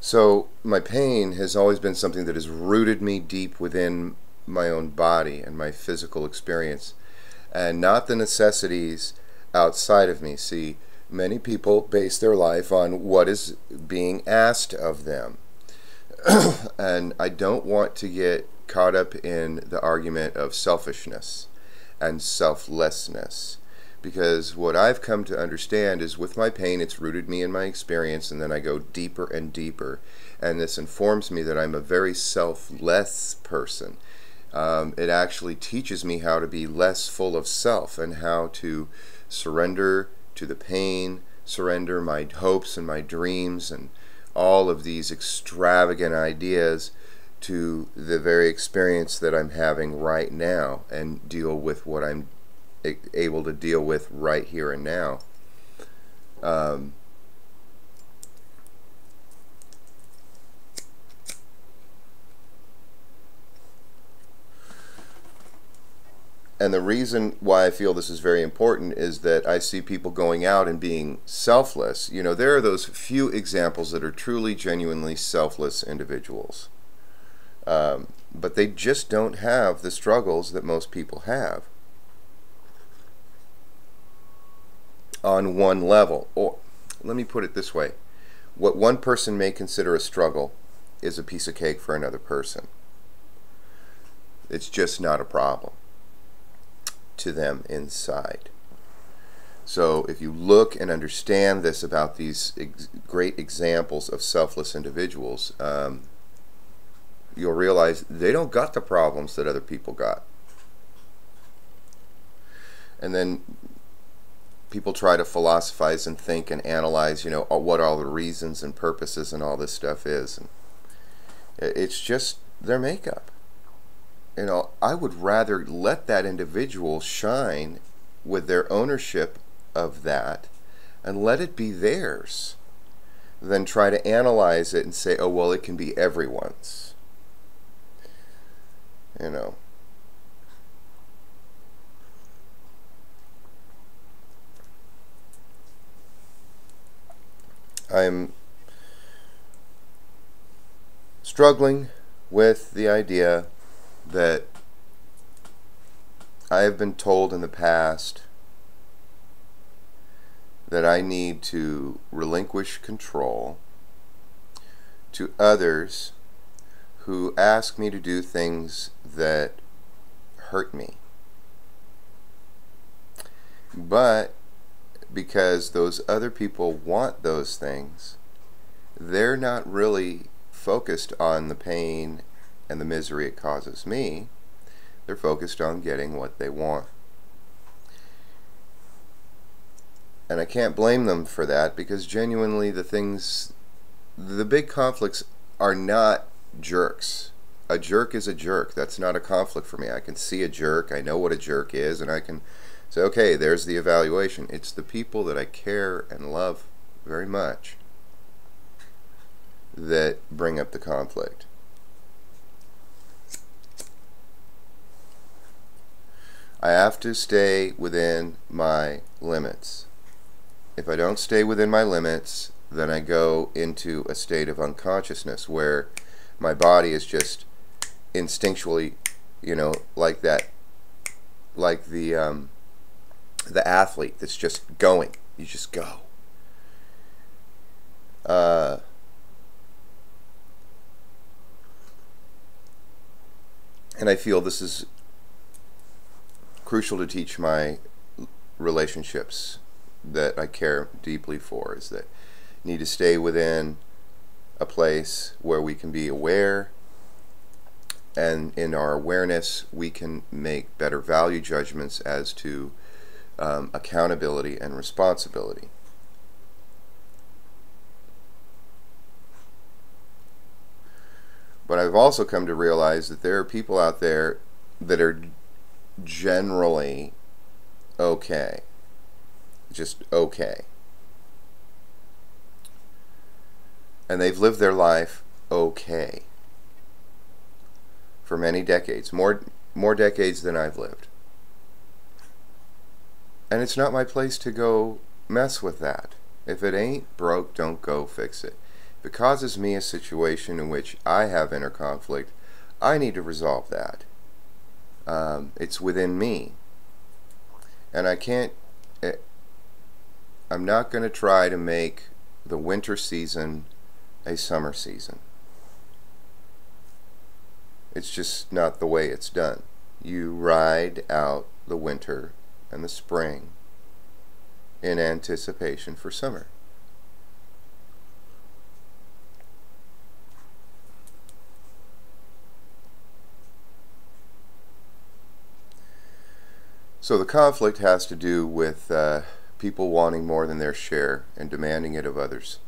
So my pain has always been something that has rooted me deep within my own body and my physical experience, and not the necessities outside of me. See, many people base their life on what is being asked of them. And I don't want to get caught up in the argument of selfishness and selflessness. Because what I've come to understand is with my pain, it's rooted me in my experience, and then I go deeper and deeper. And this informs me that I'm a very selfless person. It actually teaches me how to be less full of self and how to surrender to the pain, surrender my hopes and my dreams and all of these extravagant ideas to the very experience that I'm having right now, and deal with what I'm able to deal with right here and now. Um, and the reason why I feel this is very important is that I see people going out and being selfless. You know, there are those few examples that are truly, genuinely selfless individuals. But they just don't have the struggles that most people have on one level. Or let me put it this way: what one person may consider a struggle is a piece of cake for another person. It's just not a problem to them inside. So if you look and understand this about these great examples of selfless individuals, you'll realize they don't got the problems that other people got. And then people try to philosophize and think and analyze, you know, what all the reasons and purposes and all this stuff is. And it's just their makeup. You know, I would rather let that individual shine with their ownership of that and let it be theirs than try to analyze it and say, oh, well, it can be everyone's. You know. I'm struggling with the idea that I have been told in the past that I need to relinquish control to others who ask me to do things that hurt me. But because those other people want those things, they're not really focused on the pain and the misery it causes me. They're focused on getting what they want. And I can't blame them for that, because genuinely the big conflicts are not jerks. A jerk is a jerk. That's not a conflict for me. I can see a jerk, I know what a jerk is, and I can say, okay, there's the evaluation. It's the people that I care and love very much that bring up the conflict. I have to stay within my limits. If I don't stay within my limits, then I go into a state of unconsciousness where my body is just instinctually, you know, like that, like the athlete that's just going. You just go. And I feel this is crucial to teach my relationships that I care deeply for, is that need to stay within a place where we can be aware, and in our awareness we can make better value judgments as to accountability and responsibility. But I've also come to realize that there are people out there that are generally okay. Just okay. And they've lived their life okay for many decades, more decades than I've lived. And it's not my place to go mess with that. If it ain't broke, don't go fix it. If it causes me a situation in which I have inner conflict, I need to resolve that. It's within me. And I can't, I'm not going to try to make the winter season a summer season. It's just not the way it's done. You ride out the winter and the spring in anticipation for summer. So the conflict has to do with people wanting more than their share and demanding it of others.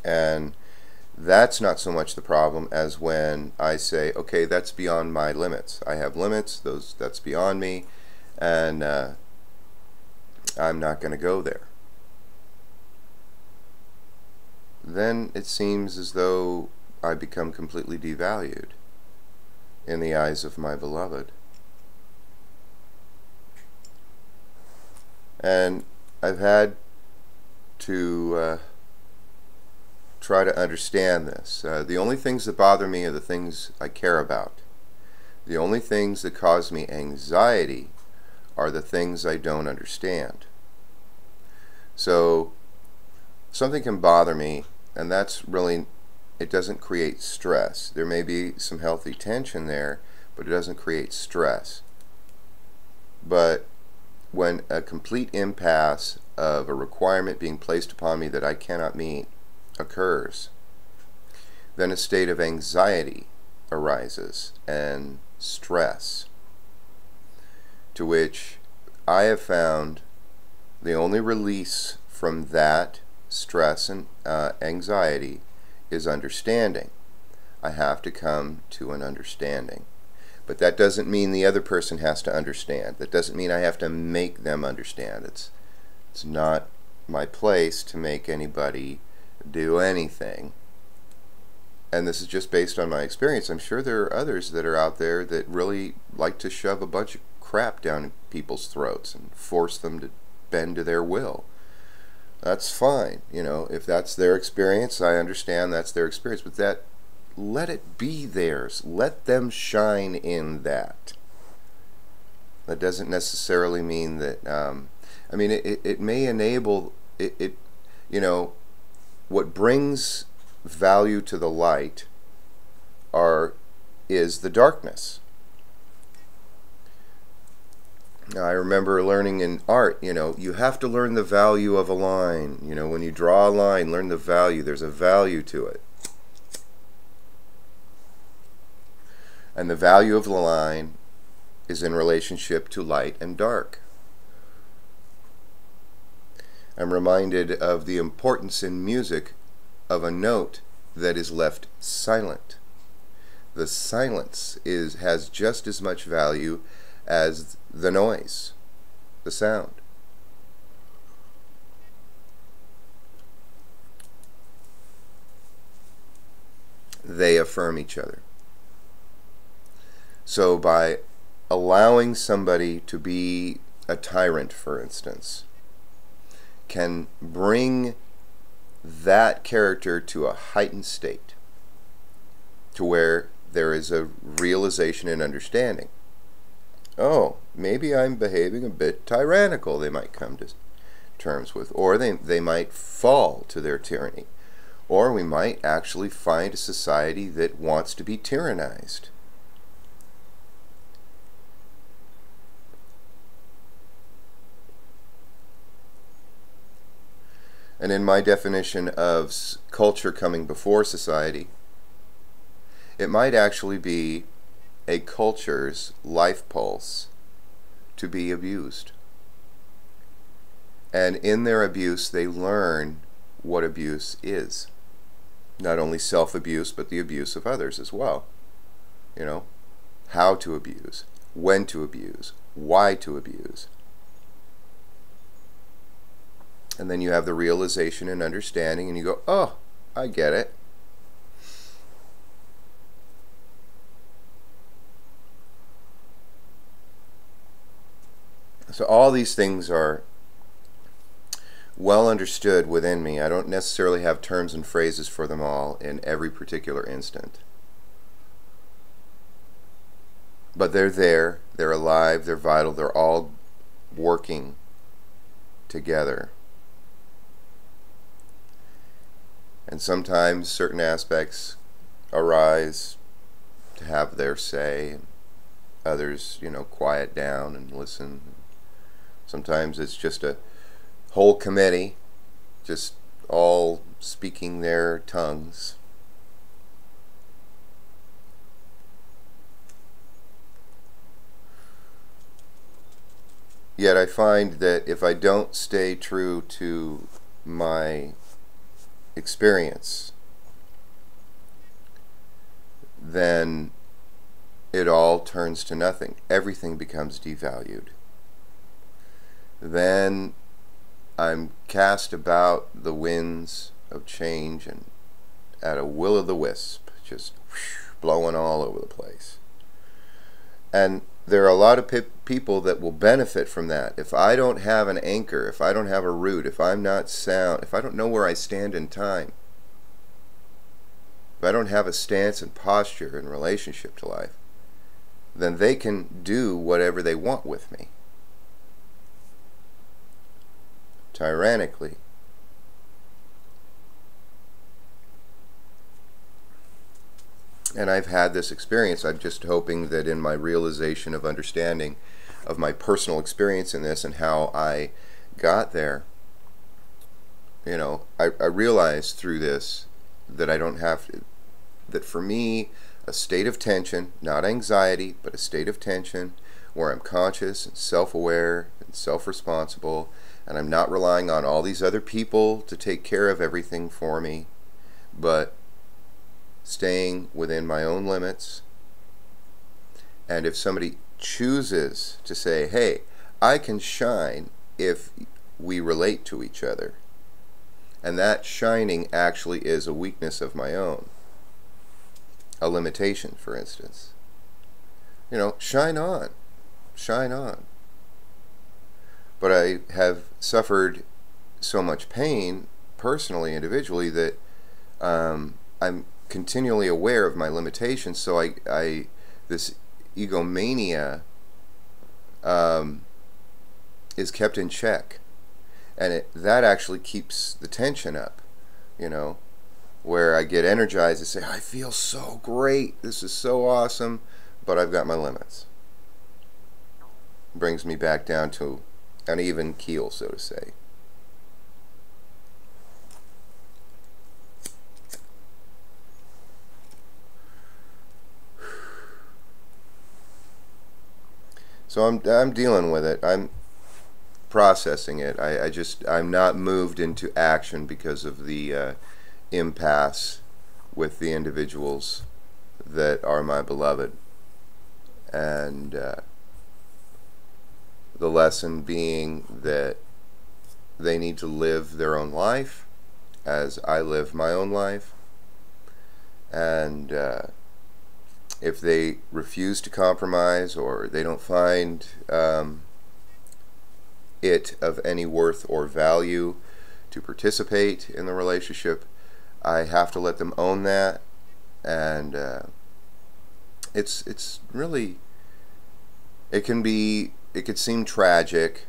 And that's not so much the problem as when I say, okay, that's beyond my limits. I have limits, that's beyond me, and I'm not going to go there. Then it seems as though I become completely devalued in the eyes of my beloved. And I've had to try to understand this. The only things that bother me are the things I care about. The only things that cause me anxiety are the things I don't understand. So something can bother me, and that's really, it doesn't create stress. There may be some healthy tension there, but it doesn't create stress. But when a complete impasse of a requirement being placed upon me that I cannot meet occurs, then a state of anxiety arises and stress, to which I have found the only release from that stress and anxiety is understanding. I have to come to an understanding. But that doesn't mean the other person has to understand. That doesn't mean I have to make them understand. It's not my place to make anybody do anything. And this is just based on my experience. I'm sure there are others that are out there that really like to shove a bunch of crap down people's throats and force them to bend to their will. That's fine. You know, if that's their experience, I understand that's their experience. But let it be theirs. Let them shine in that. That doesn't necessarily mean that, I mean, it may enable, you know, what brings value to the light is the darkness. Now, I remember learning in art, you know, you have to learn the value of a line. You know, when you draw a line, learn the value. There's a value to it. And the value of the line is in relationship to light and dark. I'm reminded of the importance in music of a note that is left silent. The silence has just as much value as the noise, the sound. They affirm each other. So by allowing somebody to be a tyrant, for instance, can bring that character to a heightened state, to where there is a realization and understanding. Oh, maybe I'm behaving a bit tyrannical, they might come to terms with. Or they might fall to their tyranny. Or we might actually find a society that wants to be tyrannized. And in my definition of culture coming before society, it might actually be a culture's life pulse to be abused. And in their abuse, they learn what abuse is. Not only self-abuse, but the abuse of others as well. You know, how to abuse, when to abuse, why to abuse. And then you have the realization and understanding, and you go, oh, I get it. So all these things are well understood within me. I don't necessarily have terms and phrases for them all in every particular instant. But they're there, they're alive, they're vital, they're all working together. And sometimes certain aspects arise to have their say, and others, quiet down and listen. Sometimes it's just a whole committee, just all speaking their tongues. Yet I find that if I don't stay true to my experience, then it all turns to nothing. Everything becomes devalued. Then I'm cast about the winds of change and at a will-o'-the-wisp, just blowing all over the place. And there are a lot of people that will benefit from that. If I don't have an anchor, if I don't have a root, if I'm not sound, if I don't know where I stand in time, if I don't have a stance and posture in relationship to life, then they can do whatever they want with me. Tyrannically. And I've had this experience. I'm just hoping that in my realization of understanding of my personal experience in this and how I got there, I realized through this that I don't have to, that for me, a state of tension, not anxiety, but a state of tension where I'm conscious and self-aware and self-responsible, and I'm not relying on all these other people to take care of everything for me, but staying within my own limits. And if somebody chooses to say, hey, I can shine if we relate to each other, and that shining actually is a weakness of my own, a limitation, for instance, shine on, shine on. But I have suffered so much pain personally, individually, that I'm continually aware of my limitations, so I this egomania is kept in check, and that actually keeps the tension up, where I get energized and say, I feel so great, this is so awesome, but I've got my limits. Brings me back down to an even keel, so to say. So I'm dealing with it. I'm processing it. I'm not moved into action because of the impasse with the individuals that are my beloved, and the lesson being that they need to live their own life as I live my own life, and if they refuse to compromise or they don't find it of any worth or value to participate in the relationship, I have to let them own that. And it's really, it could seem tragic,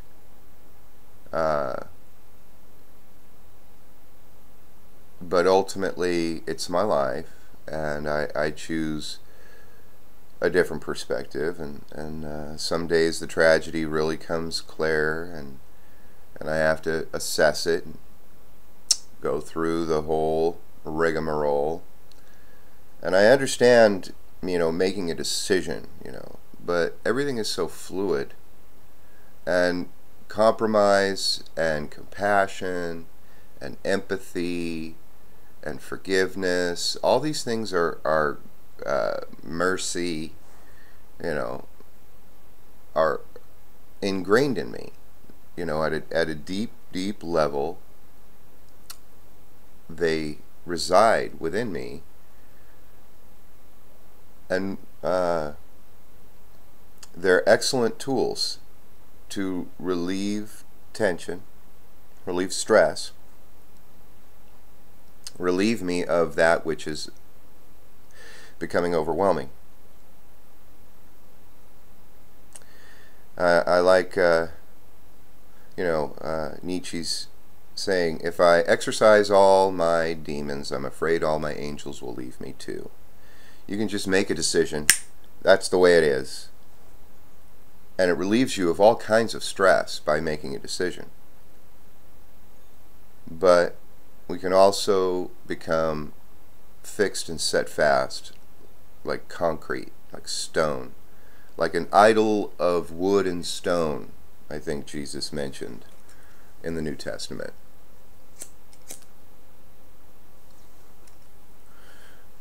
but ultimately it's my life, and I choose a different perspective, and some days the tragedy really comes clear, and I have to assess it and go through the whole rigmarole. And I understand, making a decision, but everything is so fluid, and compromise and compassion and empathy and forgiveness, all these things are mercy, are ingrained in me, at a deep level. They reside within me, and they're excellent tools to relieve tension, relieve stress, relieve me of that which is becoming overwhelming. I like, Nietzsche's saying, if I exorcise all my demons, I'm afraid all my angels will leave me too. You can just make a decision. That's the way it is. And it relieves you of all kinds of stress by making a decision. But we can also become fixed and set fast, like concrete, like stone, like an idol of wood and stone, I think Jesus mentioned in the New Testament.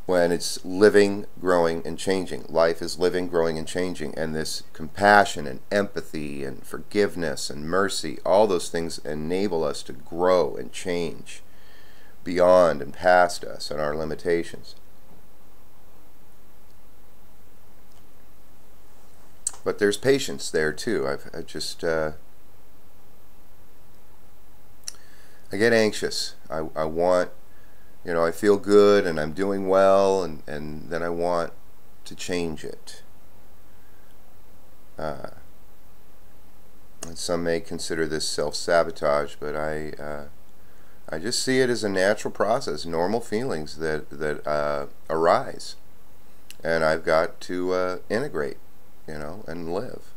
When it's living, growing, and changing. Life is living, growing, and changing. And this compassion and empathy and forgiveness and mercy, all those things enable us to grow and change beyond and past us and our limitations. But there's patience there too. I get anxious. I want, I feel good and I'm doing well, and then I want to change it. And some may consider this self-sabotage, but I just see it as a natural process, normal feelings that arise, and I've got to integrate, and live.